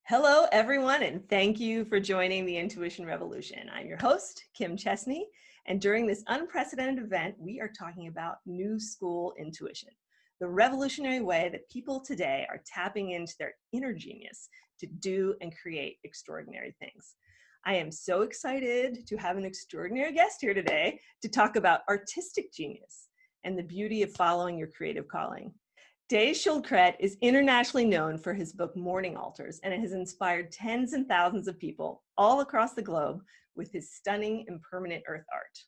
Hello, everyone, and thank you for joining the Intuition Revolution. I'm your host, Kim Chestney, and during this unprecedented event, we are talking about new school intuition, the revolutionary way that people today are tapping into their inner genius to do and create extraordinary things. I am so excited to have an extraordinary guest here today to talk about artistic genius and the beauty of following your creative calling. Dayschildkret is internationally known for his book Morning Altars, and it has inspired tens and thousands of people all across the globe with his stunning impermanent earth art,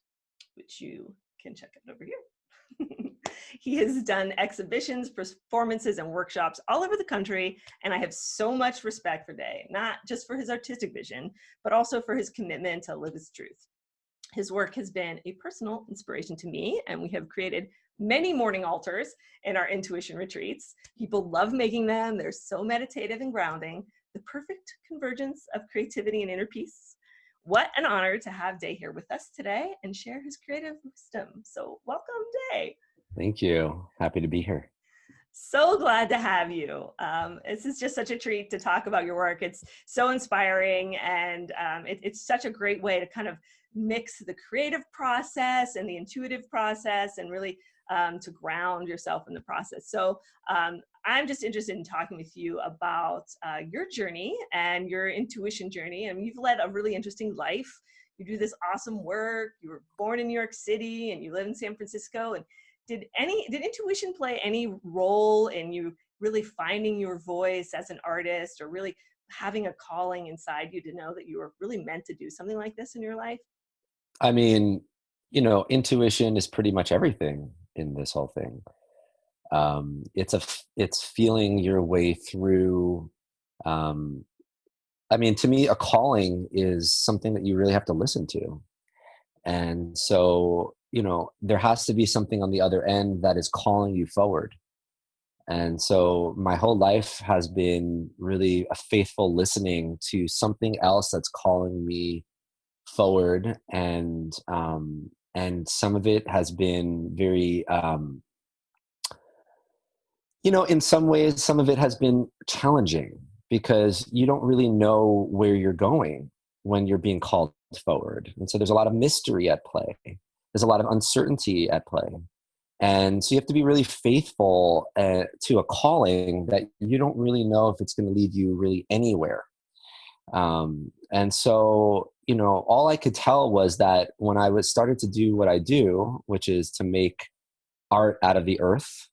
which you can check out over here. He has done exhibitions, performances, and workshops all over the country, and I have so much respect for Day, not just for his artistic vision, but also for his commitment to live his truth. His work has been a personal inspiration to me, and we have created many morning altars in our intuition retreats. People love making them. They're so meditative and grounding, the perfect convergence of creativity and inner peace. What an honor to have Day here with us today and share his creative wisdom. So welcome, Day. Thank you. Happy to be here. So glad to have you. This is just such a treat to talk about your work. It's so inspiring, and it's such a great way to kind of mix the creative process and the intuitive process and really to ground yourself in the process. So I'm just interested in talking with you about your journey and your intuition journey. And you've led a really interesting life. You do this awesome work. You were born in New York City and you live in San Francisco. And did intuition play any role in you really finding your voice as an artist, or really having a calling inside you to know that you were really meant to do something like this in your life? I mean, intuition is pretty much everything in this whole thing. It's feeling your way through. To me, a calling is something that you really have to listen to. And so, there has to be something on the other end that is calling you forward. And so my whole life has been really a faithful listening to something else that's calling me forward. And some of it has been very, in some ways, some of it has been challenging because you don't really know where you're going when you're being called forward. And so there's a lot of mystery at play. There's a lot of uncertainty at play. And so you have to be really faithful to a calling that you don't really know if it's going to lead you really anywhere. And so, all I could tell was that when I was started to do what I do, which is to make art out of the earth,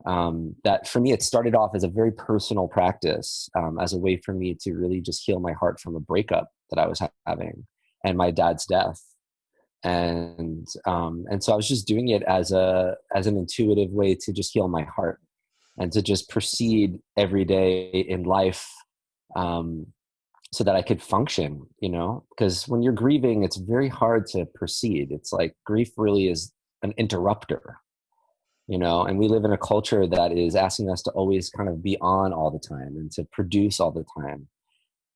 that for me, it started off as a very personal practice, as a way for me to really just heal my heart from a breakup that I was having and my dad's death. And so I was just doing it as an intuitive way to just heal my heart and to just proceed every day in life, so that I could function, because when you're grieving, it's very hard to proceed. It's like grief really is an interrupter, and we live in a culture that is asking us to always kind of be on all the time and to produce all the time.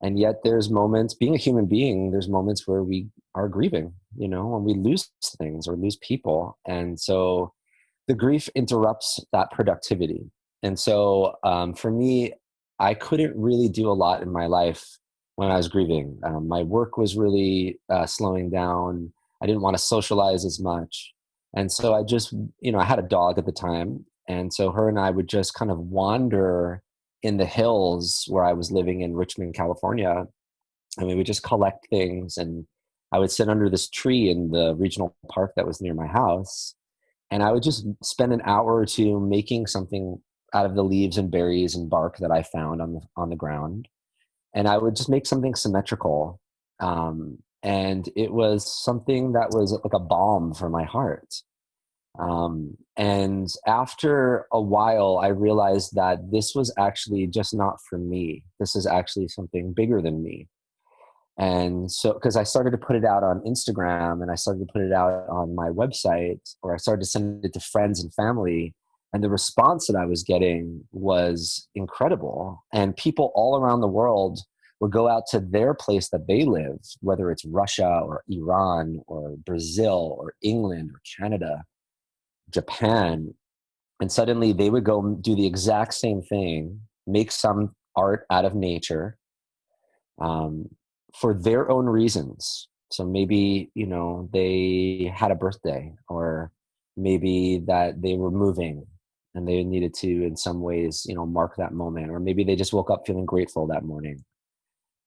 And yet there's moments, being a human being, there's moments where we are grieving, when we lose things or lose people. And so the grief interrupts that productivity. And so for me, I couldn't really do a lot in my life when I was grieving. My work was really slowing down. I didn't want to socialize as much. And so I just, I had a dog at the time. And so her and I would just kind of wander in the hills where I was living in Richmond, California. And we would just collect things. And I would sit under this tree in the regional park that was near my house. And I would just spend an hour or two making something out of the leaves and berries and bark that I found on the ground. And I would just make something symmetrical. And it was something that was like a balm for my heart. And after a while, I realized that this was actually just not for me. This is actually something bigger than me. And so, because I started to put it out on Instagram and I started to put it out on my website, or I started to send it to friends and family, and the response that I was getting was incredible. And people all around the world would go out to their place that they live, whether it's Russia or Iran or Brazil or England or Canada, Japan, and suddenly they would go do the exact same thing, make some art out of nature, um, for their own reasons. So maybe, they had a birthday, or maybe that they were moving and they needed to, in some ways, mark that moment, or maybe they just woke up feeling grateful that morning.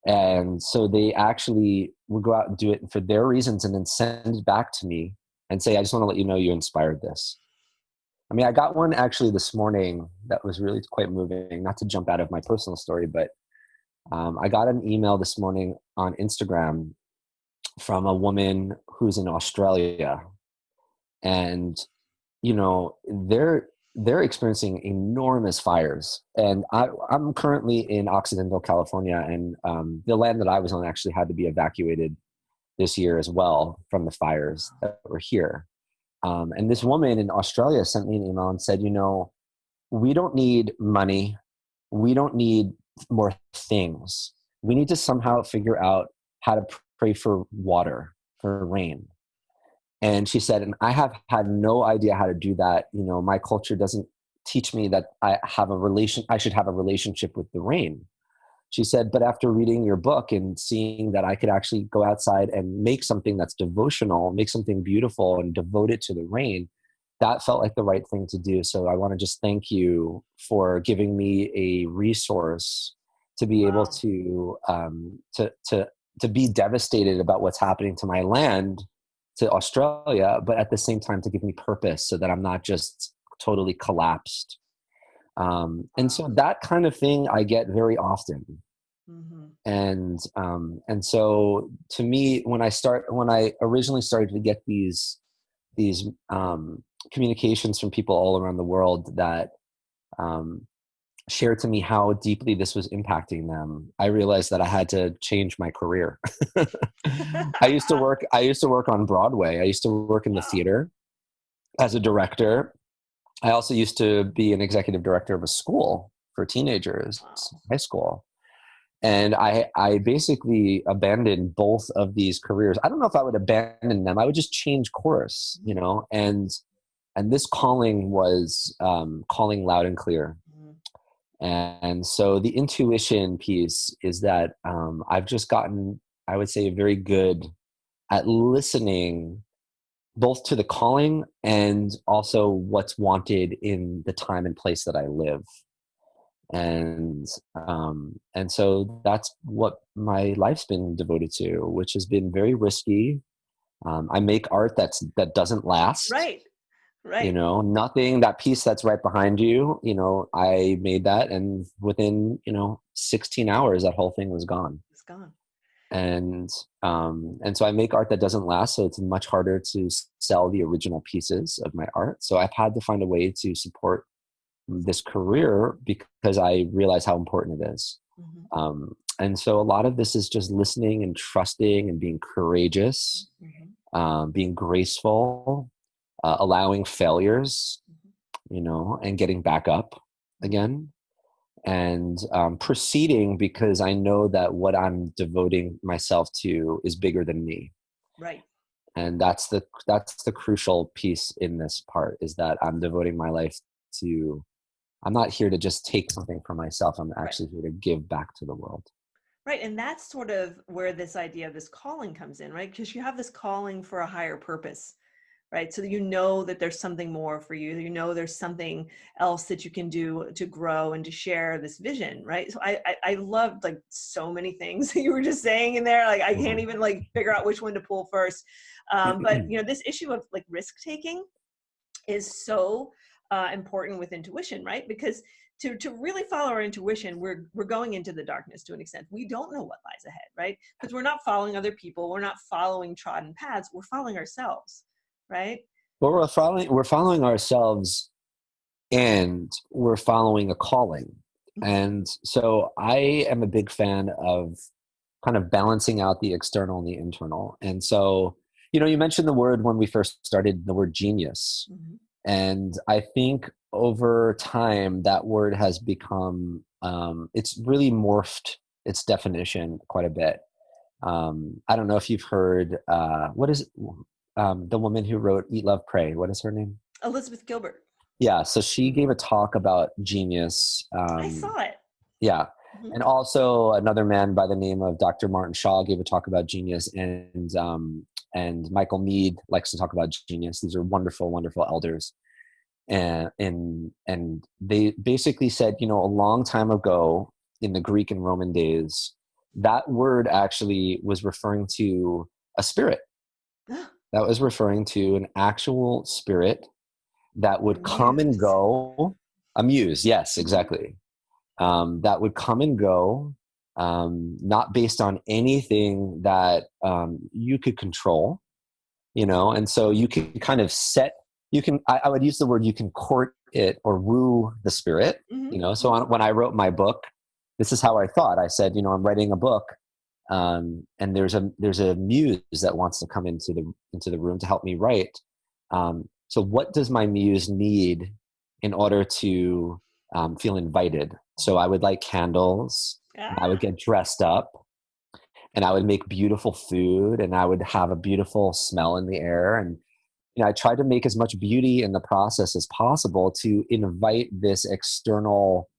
And so they actually would go out and do it for their reasons and then send it back to me and say, I just want to let you know you inspired this. I mean, I got one actually this morning that was really quite moving, not to jump out of my personal story, but I got an email this morning on Instagram from a woman who's in Australia. And, they're experiencing enormous fires. And I'm currently in Occidental California, and the land that I was on actually had to be evacuated this year as well from the fires that were here. And this woman in Australia sent me an email and said, we don't need money. We don't need more things. We need to somehow figure out how to pray for water, for rain. And she said, and I have had no idea how to do that. My culture doesn't teach me that I should have a relationship with the rain. She said, but after reading your book and seeing that I could actually go outside and make something that's devotional, make something beautiful and devote it to the rain, that felt like the right thing to do. So I want to just thank you for giving me a resource to be able to be devastated about what's happening to my land, to Australia, but at the same time to give me purpose so that I'm not just totally collapsed. And so that kind of thing I get very often. Mm-hmm. And so to me, when I originally started to get these communications from people all around the world that shared to me how deeply this was impacting them, I realized that I had to change my career. I used to work on Broadway. I used to work in the theater as a director. I also used to be an executive director of a school for teenagers, high school. And I basically abandoned both of these careers. I don't know if I would abandon them. I would just change course, and this calling was calling loud and clear. And so the intuition piece is that I've just gotten, I would say, very good at listening both to the calling and also what's wanted in the time and place that I live. And so that's what my life's been devoted to, which has been very risky. I make art that doesn't last. Right. Nothing, that piece that's right behind you, I made that, and within, 16 hours, that whole thing was gone. It's gone. And so I make art that doesn't last. So it's much harder to sell the original pieces of my art. So I've had to find a way to support this career because I realize how important it is. Mm-hmm. And so a lot of this is just listening and trusting and being courageous, mm-hmm. Being graceful, allowing failures, and getting back up again, and proceeding, because I know that what I'm devoting myself to is bigger than me. Right. And that's the crucial piece in this part, is that I'm devoting my life to, I'm not here to just take something for myself. I'm actually here to give back to the world. Right. And that's sort of where this idea of this calling comes in, right? Because you have this calling for a higher purpose, right? So that there's something more for you. There's something else that you can do to grow and to share this vision, right? So I loved like so many things that you were just saying in there. Like I can't even like figure out which one to pull first. But this issue of like risk taking is so important with intuition, right? Because to really follow our intuition, we're going into the darkness to an extent. We don't know what lies ahead, right? Because we're not following other people. We're not following trodden paths. We're following ourselves, right? Well, we're following ourselves, and we're following a calling. And so I am a big fan of kind of balancing out the external and the internal. And so, you mentioned the word when we first started, the word genius. Mm-hmm. And I think over time that word has become, it's really morphed its definition quite a bit. I don't know if you've heard, what is the woman who wrote Eat, Love, Pray? What is her name? Elizabeth Gilbert. Yeah. So she gave a talk about genius. I saw it. Yeah. Mhm. And also another man by the name of Dr. Martin Shaw gave a talk about genius, and Michael Mead likes to talk about genius. These are wonderful, wonderful elders. And they basically said, a long time ago in the Greek and Roman days, that word actually was referring to a spirit. That was referring to an actual spirit that The would come and muse. go. A muse, yes, Mhm. exactly. That would come and go, not based on anything that you could control, and so you can kind of I would use the word, you can court it or woo the spirit, Mhm. so Mhm. when I wrote my book, this is how I thought. I said, I'm writing a book, and there's a muse that wants to come into the room to help me write. So what does my muse need in order to feel invited? So I would light candles, and I would Ah. get dressed up, and I would make beautiful food, and I would have a beautiful smell in the air. And I tried to make as much beauty in the process as possible to invite this external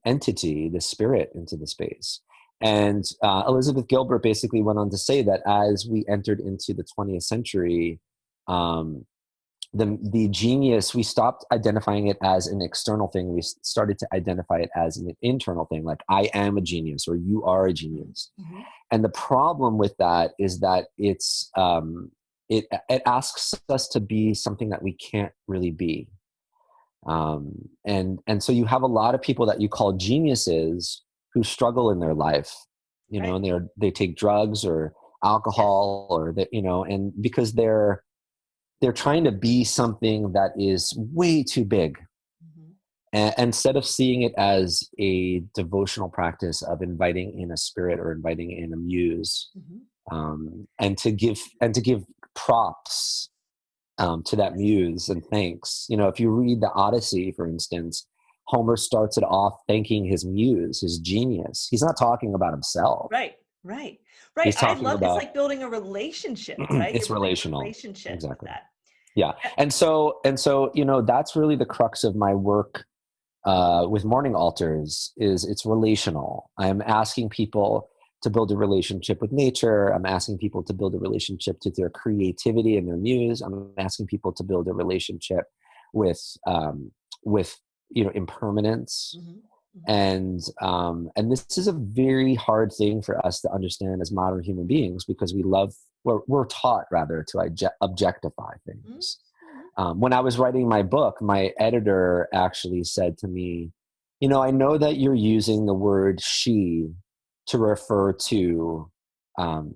entity, the spirit, into the space. And Elizabeth Gilbert basically went on to say that as we entered into the 20th century, um, the genius, we stopped identifying it as an external thing. We started to identify it as an internal thing, like I am a genius or you are a genius. Mhm. And the problem with that is that it asks us to be something that we can't really be. And so you have a lot of people that you call geniuses who struggle in their life, Right. and they take drugs or Yes. alcohol, or that, and because they're trying to be something that is way too big. Mhm. And instead of seeing it as a devotional practice of inviting in a spirit or inviting in a muse, Mhm. and to give props to that Yes. muse and thanks. If you read the Odyssey, for instance, Homer starts it off thanking his muse, his genius. He's not talking about himself. Right. Right. Right. He's I talking love, it's about like building a relationship, right? You're it's building a relational. relationship with Exactly. that. Yeah. Yeah. And so that's really the crux of my work with morning altars. Is it's relational. I'm asking people to build a relationship with nature. I'm asking people to build a relationship to their creativity and their muse. I'm asking people to build a relationship with with impermanence. Mhm. Mhm. And this is a very hard thing for us to understand as modern human beings, because we're taught rather to objectify Mhm. things. Mhm. When I was writing my book, my editor actually said to me, I know that you're using the word she to refer to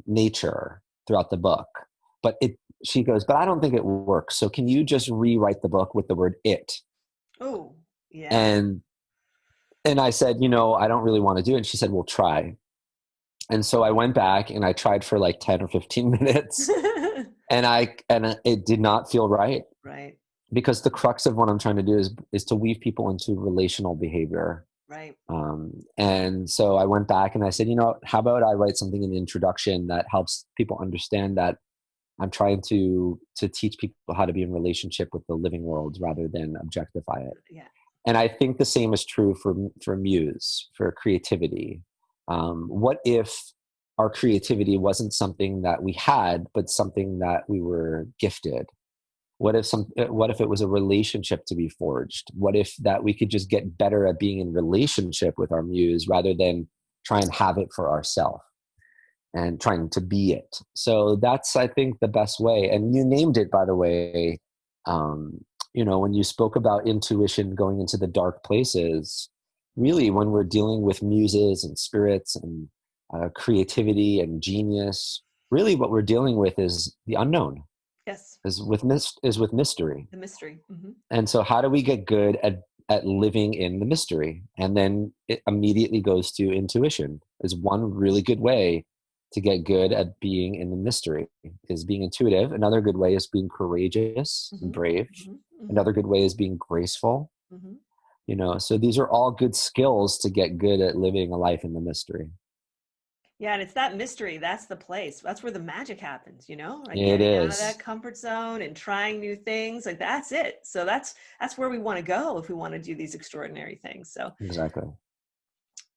nature throughout the book, but she goes, but I don't think it works. So can you just rewrite the book with the word it? Oh, yeah. And I said, I don't really want to do it. And she said, well, try. And so I went back and I tried for like 10 or 15 minutes, and it did not feel right, Right. because the crux of what I'm trying to do is to weave people into relational behavior. Right. And so I went back and I said, how about I write something in the introduction that helps people understand that I'm trying to teach people how to be in relationship with the living world rather than objectify it. Yeah. And I think the same is true for muse, for creativity. What if our creativity wasn't something that we had, but something that we were gifted? What if it was a relationship to be forged? What if that we could just get better at being in relationship with our muse rather than try and have it for ourselves and trying to be it? So that's, I think, the best way. And you named it, by the way. When you spoke about intuition going into the dark places, really, when we're dealing with muses and spirits and creativity and genius, really what we're dealing with is the unknown, Yes. is with mystery. The mystery. Hmm. And so how do we get good at living in the mystery? And then it immediately goes to intuition. Is one really good way to get good at being in the mystery, is being intuitive. Another good way is being courageous and Hmm. brave. Hmm. Hmm. Another good way is being graceful. Hmm. So these are all good skills to get good at living a life in the mystery. Yeah, and it's that mystery. That's the place. That's where the magic happens, like It getting out of that is. comfort zone and trying new things. Like that's it. So that's where we want to go if we want to do these extraordinary things. So Exactly.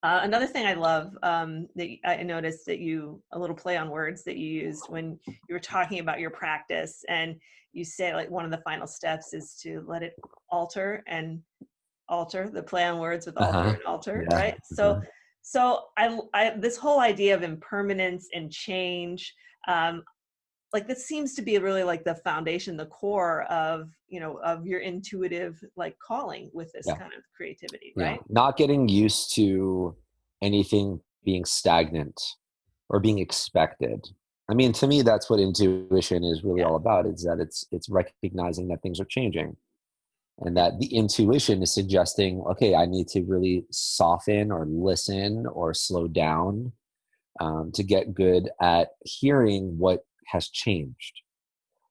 Another thing I love that I noticed that a little play on words that you used when you were talking about your practice, and you say like one of the final steps is to let it alter and alter, the play on words with alter Uh-huh. and alter, Yeah. right? Uh-huh. So I this whole idea of impermanence and change, um, like this seems to be really like the foundation, the core of, of your intuitive like calling with this Yeah. kind of creativity, Yeah. right? Not getting used to anything being stagnant or being expected. I mean, to me, that's what intuition is really Yeah. all about, is that it's recognizing that things are changing, and that the intuition is suggesting, okay, I need to really soften or listen or slow down, to get good at hearing what has changed.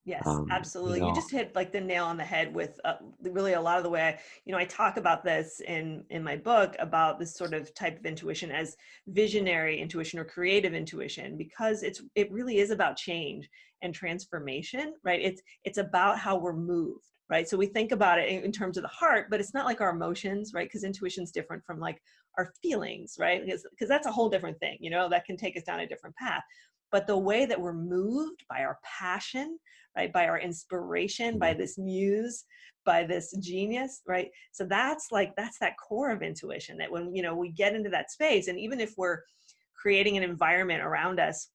Yes, Um, you absolutely. You know, just hit like the nail on the head with really a lot of the way I talk about this in my book about this sort of type of intuition as visionary intuition or creative intuition, because it really is about change and transformation, right? It's about how we're moved, right? So we think about it in terms of the heart, but it's not like our emotions, right? Because intuition is different from like our feelings, right? Because that's a whole different thing, that can take us down a different path. But the way that we're moved by our passion, right, by our inspiration, by this muse, by this genius, right? So that's that core of intuition, that when we get into that space, and even if we're creating an environment around us,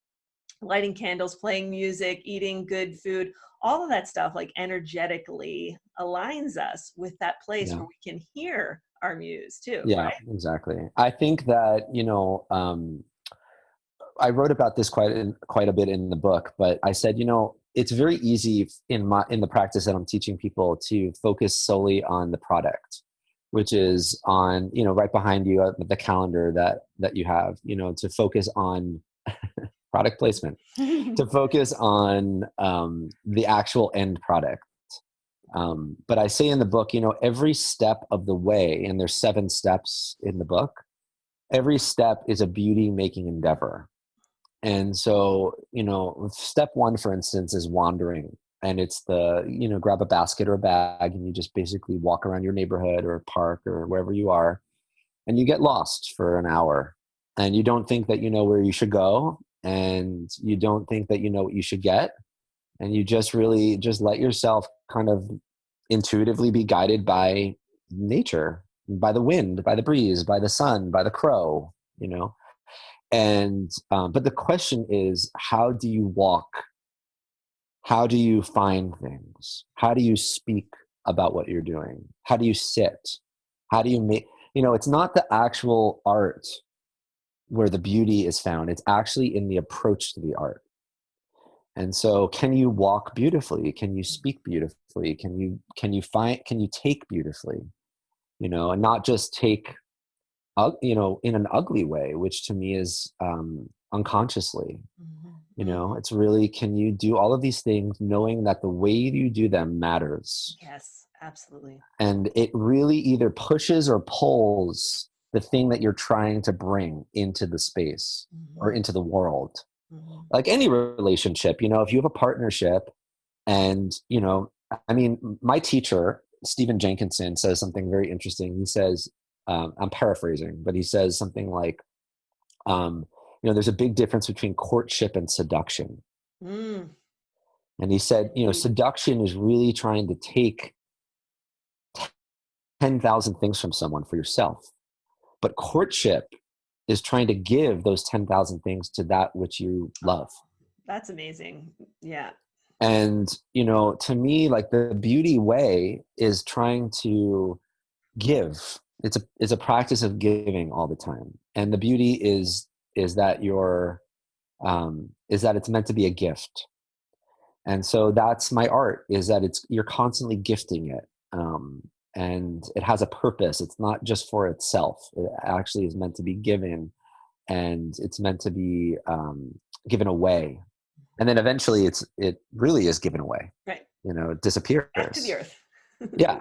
lighting candles, playing music, eating good food, all of that stuff like energetically aligns us with that place yeah, where we can hear our muse too, yeah, right? exactly. I think that, I wrote about this quite a bit in the book, but I said, it's very easy in the practice that I'm teaching people to focus solely on the product, which is on, right behind you, the calendar that you have, to focus on product placement, to focus on, the actual end product. But I say in the book, every step of the way, and there's 7 steps in the book, every step is a beauty making endeavor. And so, step 1, for instance, is wandering. And it's grab a basket or a bag and you just basically walk around your neighborhood or park or wherever you are, and you get lost for an hour. And you don't think that you know where you should go. And you don't think that you know what you should get. And you just really just let yourself kind of intuitively be guided by nature, by the wind, by the breeze, by the sun, by the crow, and but the question is, how do you walk? How do you find things? How do you speak about what you're doing? How do you sit? How do you make, it's not the actual art where the beauty is found. It's actually in the approach to the art. And so, can you walk beautifully? Can you speak beautifully? Can you take beautifully? And not just take, in an ugly way, which to me is, unconsciously. Mhm. It's really, can you do all of these things knowing that the way you do them matters? Yes, absolutely. And it really either pushes or pulls the thing that you're trying to bring into the space or Mhm. into the world. Mhm. Like any relationship, if you have a partnership and, I mean, my teacher, Stephen Jenkinson, says something very interesting. He says, I'm paraphrasing, but he says something like, um, there's a big difference between courtship and seduction. Mm. And he said, Indeed. seduction is really trying to take 10,000 things from someone for yourself. But courtship is trying to give those 10,000 things to that which you love. That's amazing. Yeah. And, to me, like the beauty way is trying to give. It's a practice of giving all the time. And the beauty is that is that it's meant to be a gift. And so that's my art, is that you're constantly gifting it. And it has a purpose. It's not just for itself. It actually is meant to be given, and it's meant to be, given away. And then eventually it really is given away, Right. it Back to the disappears. earth. Yeah.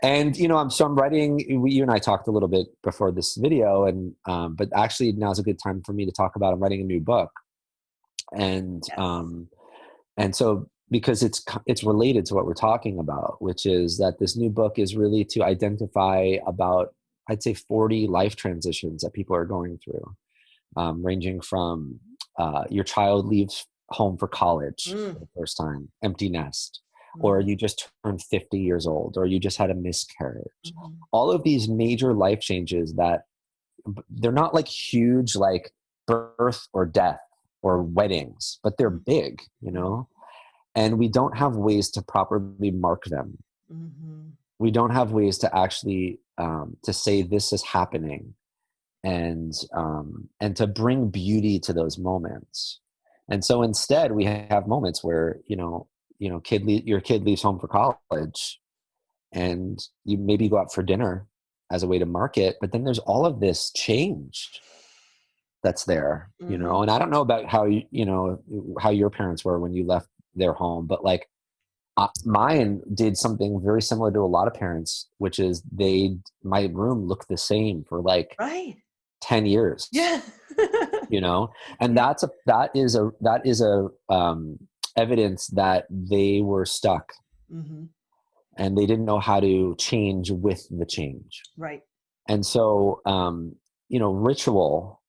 And, I'm writing, you and I talked a little bit before this video, and, but actually now's a good time for me to talk about, I'm writing a new book. And, Yes. and so, because it's related to what we're talking about, which is that this new book is really to identify about I'd say 40 life transitions that people are going through, ranging from your child leaves home for college for the first time, empty nest, or you just turned 50 years old, or you just had a miscarriage. All of these major life changes that they're not like huge, like birth or death or weddings, but they're big, you know, and we don't have ways to properly mark them. We don't have ways to actually to say this is happening, and to bring beauty to those moments. And so instead we have moments where, your kid leaves home for college, and you maybe go out for dinner as a way to mark it, but then there's all of this change that's there, and I don't know about how how your parents were when you left their home, but like mine did something very similar to a lot of parents, which is my room looked the same for like 10 years. Yeah. And that is a evidence that they were stuck, and they didn't know how to change with the change. Right. And so, ritual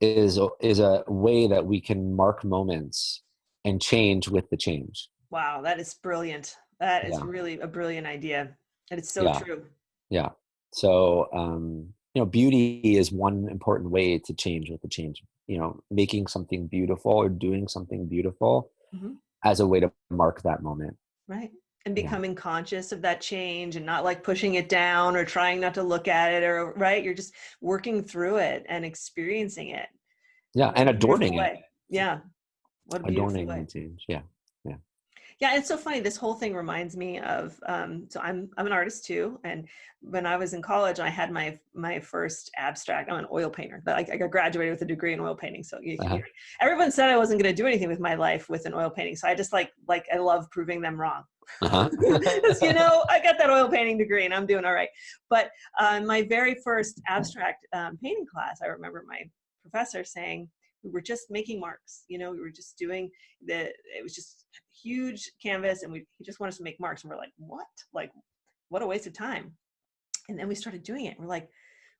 is a way that we can mark moments and change with the change. Wow, that is brilliant. That is really a brilliant idea. And it's so true. Yeah. So, beauty is one important way to change with the change, making something beautiful or doing something beautiful as a way to mark that moment. Right. And becoming conscious of that change and not like pushing it down or trying not to look at it, or right. You're just working through it and experiencing it. Yeah. And adorning it. Yeah. What a beautiful way. The change. Yeah. Yeah. Yeah, it's so funny. This whole thing reminds me of, so I'm an artist too. And when I was in college, I had my first abstract. I'm an oil painter, but I graduated with a degree in oil painting. So everyone said I wasn't going to do anything with my life with an oil painting. So I just like I love proving them wrong. I got that oil painting degree and I'm doing all right. But my very first abstract painting class, I remember my professor saying, we were just making marks, we were just doing it was just huge canvas and he just wanted us to make marks. And we're like, what? Like, what a waste of time. And then we started doing it. We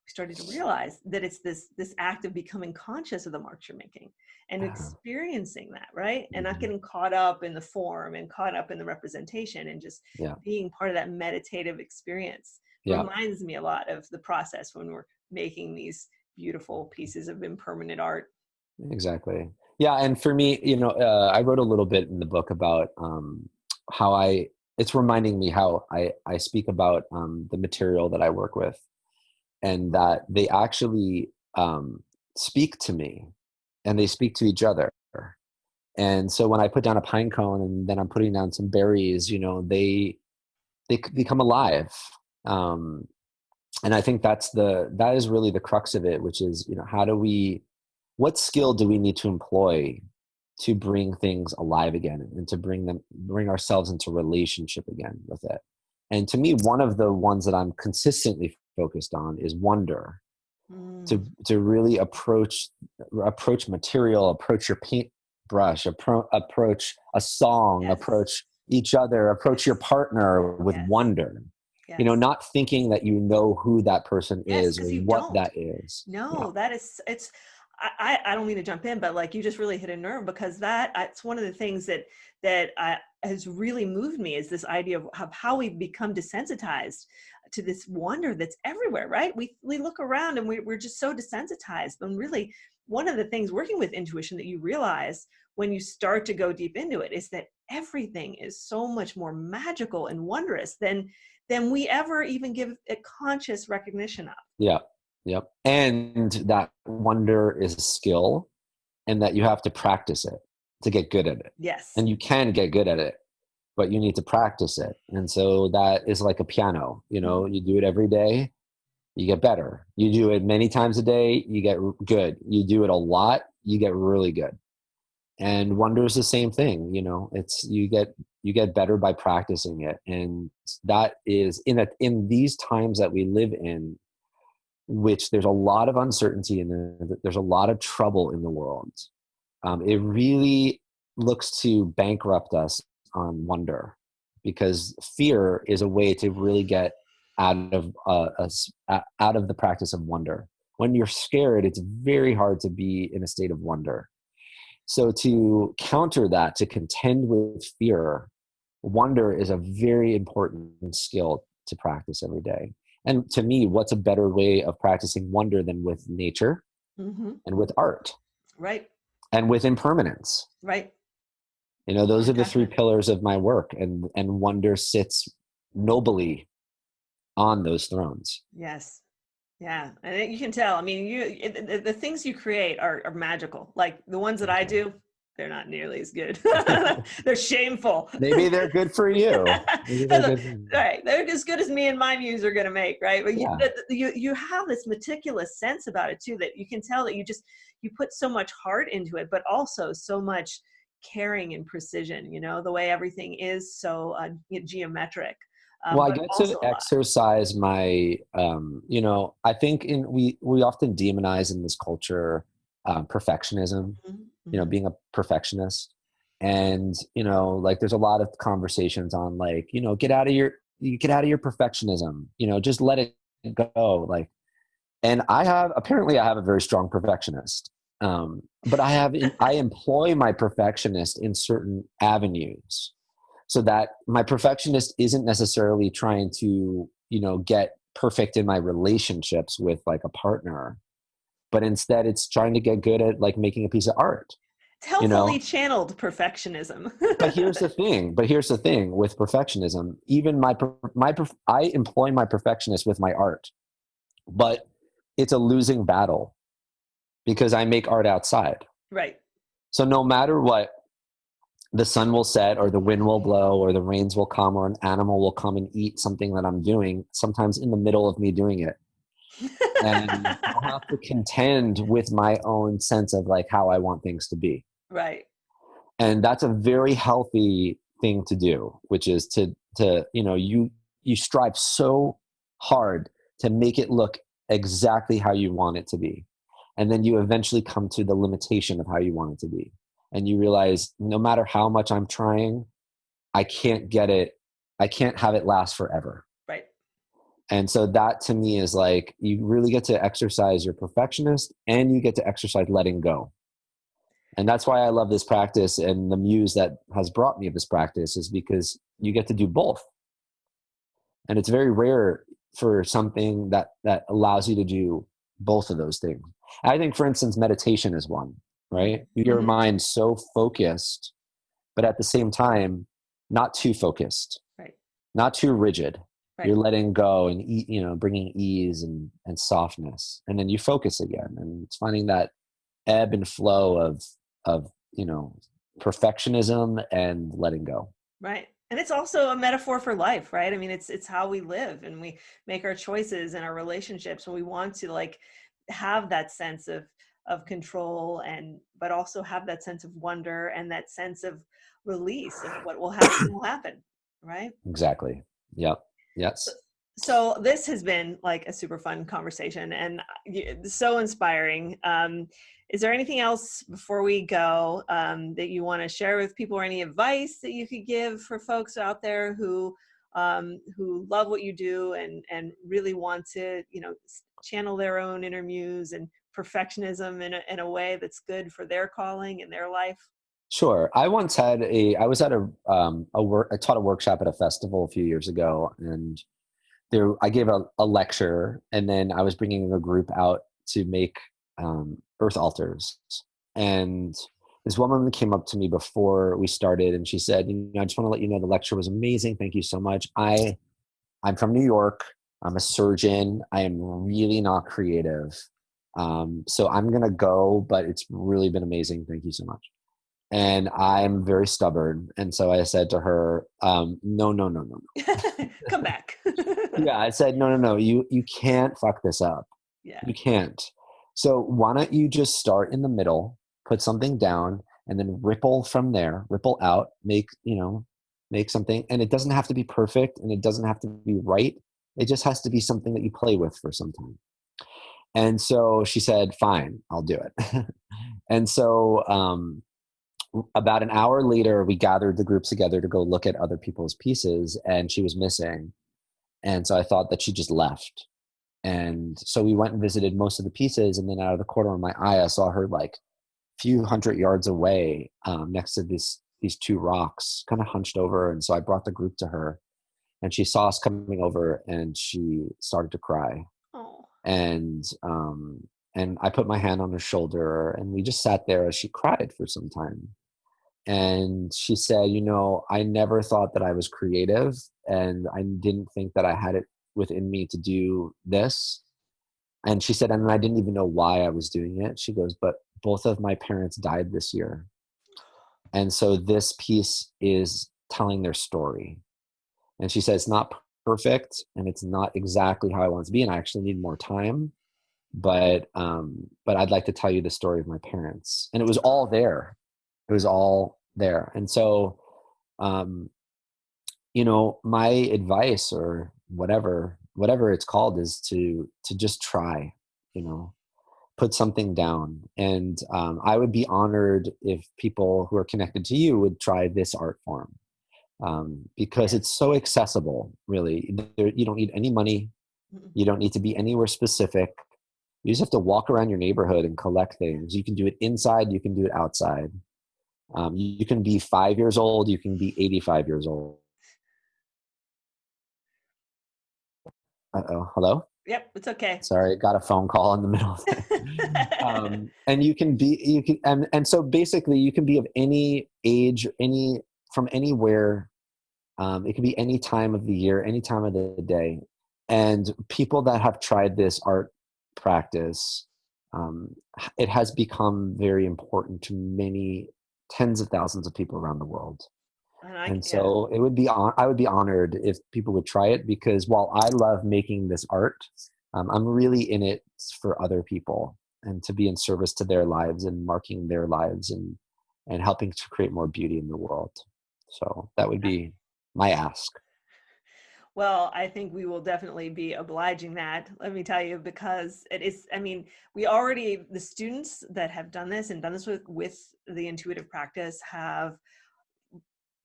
started to realize that it's this act of becoming conscious of the marks you're making and experiencing that, right? And not getting caught up in the form and caught up in the representation, and just being part of that meditative experience. Reminds me a lot of the process when we're making these beautiful pieces of impermanent art. Exactly. Yeah. And for me, I wrote a little bit in the book about how it's reminding me how I speak about the material that I work with, and that they actually speak to me and they speak to each other. And so when I put down a pine cone and then I'm putting down some berries, they become alive. And I think that is really the crux of it, which is, what skill do we need to employ to bring things alive again and to bring ourselves into relationship again with it? And to me, one of the ones that I'm consistently focused on is wonder. To really approach material, approach your paintbrush, approach a song, approach each other, approach your partner with wonder. Not thinking that who that person is or what that is. No, I don't mean to jump in, but like you just really hit a nerve, because it's one of the things that has really moved me, is this idea of how we've become desensitized to this wonder that's everywhere, right? We look around and we're just so desensitized. But really, one of the things working with intuition that you realize when you start to go deep into it is that everything is so much more magical and wondrous than we ever even give it conscious recognition of. Yeah. Yep. And that wonder is a skill, and that you have to practice it to get good at it. Yes. And you can get good at it, but you need to practice it. And so that is like a piano, you do it every day, you get better. You do it many times a day, you get good. You do it a lot, you get really good. And wonder is the same thing. It's, you get better by practicing it. And that is in these times that we live in, which there's a lot of uncertainty and there's a lot of trouble in the world. It really looks to bankrupt us on wonder, because fear is a way to really get out of the practice of wonder. When you're scared, it's very hard to be in a state of wonder. So to counter that, to contend with fear, wonder is a very important skill to practice every day. And to me, what's a better way of practicing wonder than with nature and with art Right. and with impermanence? Right. Those are the three Definitely. pillars of my work, and wonder sits nobly on those thrones. Yes. Yeah. And you can tell, I mean, the things you create are magical. Like the ones that I do, they're not nearly as good. They're shameful. Maybe they're good for you. Maybe they're good for you. Right. They're as good as me and my muse are going to make. Right. But Yeah. you have this meticulous sense about it too, that you can tell that you put so much heart into it, but also so much caring and precision, the way everything is so geometric. Well, I But get to also alive. exercise my, I think we often demonize in this culture perfectionism, Mhm. being a perfectionist. And, like there's a lot of conversations on like, you get out of your perfectionism, just let it go. Like, and apparently I have a very strong perfectionist. But I employ my perfectionist in certain avenues, so that my perfectionist isn't necessarily trying to get perfect in my relationships with like a partner, but instead it's trying to get good at like making a piece of art. It's you healthily know channeled perfectionism. but here's the thing with perfectionism. Even I employ my perfectionist with my art, but it's a losing battle because I make art outside. Right. So no matter what, the sun will set or the wind will blow or the rains will come or an animal will come and eat something that I'm doing, sometimes in the middle of me doing it. And I'll have to contend with my own sense of like how I want things to be. Right. And that's a very healthy thing to do, which is you strive so hard to make it look exactly how you want it to be. And then you eventually come to the limitation of how you want it to be. And you realize no matter how much I'm trying, I can't get it. I can't have it last forever. Right. And so that to me is like, you really get to exercise your perfectionist and you get to exercise letting go. And that's why I love this practice. And the muse that has brought me this practice is because you get to do both. And it's very rare for something that allows you to do both of those things. I think, for instance, meditation is one, right? Your Mm-hmm. mind's so focused, but at the same time, not too focused, Right. not too rigid. Right. You're letting go and bringing ease and softness, and then you focus again. And it's finding that ebb and flow of perfectionism and letting go. Right. And it's also a metaphor for life, right? I mean, it's how we live and we make our choices in our relationships when we want to like have that sense of control but also have that sense of wonder and that sense of release of what will happen, right? Exactly. Yep. So, Yes. so this has been like a super fun conversation and so inspiring. Is there anything else before we go that you want to share with people, or any advice that you could give for folks out there who love what you do and really want to, channel their own inner muse and perfectionism in a way that's good for their calling and their life? Sure. I once had I was at I taught a workshop at a festival a few years ago, and I gave a lecture, and then I was bringing a group out to make earth altars. And this woman came up to me before we started, and she said, I just want to let you know the lecture was amazing. Thank you so much. I'm from New York. I'm a surgeon. I am really not creative. So I'm going to go, but it's really been amazing. Thank you so much. And I'm very stubborn. And so I said to her, no, no, no, no, no. Come back. Yeah, I said, no, no, no, you can't fuck this up. Yeah. You can't. So why don't you just start in the middle, put something down, and then ripple from there, ripple out, make something. And it doesn't have to be perfect and it doesn't have to be right. It just has to be something that you play with for some time. And so she said, fine, I'll do it. And so about an hour later, we gathered the group together to go look at other people's pieces, and she was missing. And so I thought that she just left. And so we went and visited most of the pieces. And then out of the corner of my eye, I saw her like a few hundred yards away, next to these two rocks, kind of hunched over. And so I brought the group to her, and she saw us coming over, and she started to cry. Oh. And I put my hand on her shoulder, and we just sat there as she cried for some time. And she said, I never thought that I was creative, and I didn't think that I had it within me to do this. And she said, and I didn't even know why I was doing it. She goes, but both of my parents died this year. And so this piece is telling their story. And she said, it's not perfect, and it's not exactly how I want it to be, and I actually need more time. But I'd like to tell you the story of my parents. And it was all there. It was all there. And so, my advice, or whatever it's called, is to just try, put something down. And I would be honored if people who are connected to you would try this art form, because it's so accessible, really. You don't need any money. You don't need to be anywhere specific. You just have to walk around your neighborhood and collect things. You can do it inside. You can do it outside. You can be 5 years old. You can be 85 years old. Uh-oh. Hello? Yep, it's okay. Sorry, got a phone call in the middle of it. And so basically you can be of any age, from anywhere. It can be any time of the year, any time of the day. And people that have tried this art practice, it has become very important to many tens of thousands of people around the world. And so I would be honored if people would try it, because while I love making this art, I'm really in it for other people, and to be in service to their lives and marking their lives, and helping to create more beauty in the world. So that would be my ask. Well, I think we will definitely be obliging that, let me tell you, because it is, the students that have done this with the intuitive practice have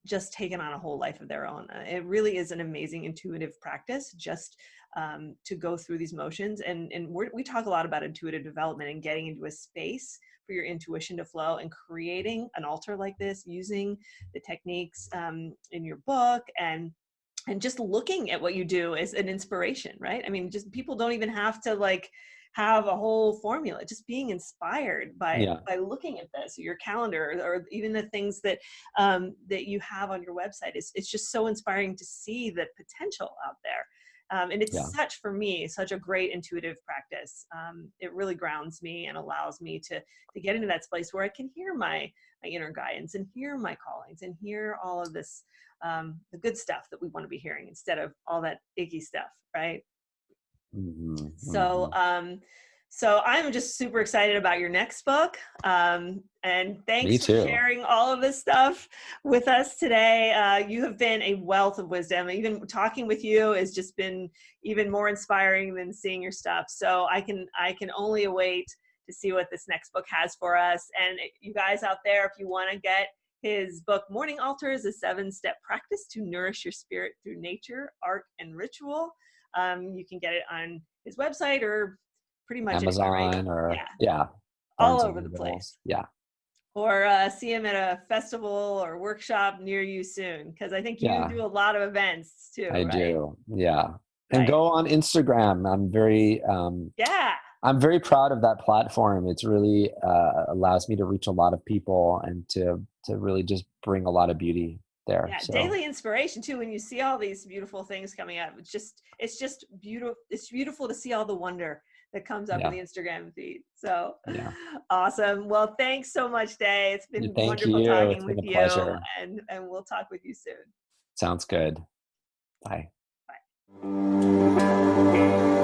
just taken on a whole life of their own. It really is an amazing intuitive practice, just to go through these motions. And we talk a lot about intuitive development and getting into a space for your intuition to flow, and creating an altar like this, using the techniques in your book, and just looking at what you do is an inspiration, right? Just people don't even have to have a whole formula. Just being inspired by looking at this, your calendar, or even the things that that you have on your website. It's just so inspiring to see the potential out there. And it's for me, such a great intuitive practice. It really grounds me and allows me to get into that place where I can hear my inner guidance, and hear my callings, and hear all of this, the good stuff that we want to be hearing, instead of all that icky stuff, right? Mm-hmm. So I'm just super excited about your next book. And thanks for sharing all of this stuff with us today. You have been a wealth of wisdom. Even talking with you has just been even more inspiring than seeing your stuff. So I can only await to see what this next book has for us. And you guys out there, if you want to get his book, Morning Altars, a 7-step practice to nourish your spirit through nature, art, and ritual, you can get it on his website, or pretty much Amazon, anywhere, right? or all over the place. Yeah. Or see him at a festival or workshop near you soon, because I think you do a lot of events too. I do. Yeah. Right. And go on Instagram. I'm very I'm very proud of that platform. It's really allows me to reach a lot of people, and to really just bring a lot of beauty there. Yeah, so. Daily inspiration too. When you see all these beautiful things coming up, it's just beautiful. It's beautiful to see all the wonder that comes up in the Instagram feed. So awesome. Well, thanks so much, Day. It's been wonderful talking with you, pleasure. and we'll talk with you soon. Sounds good. Bye. Bye.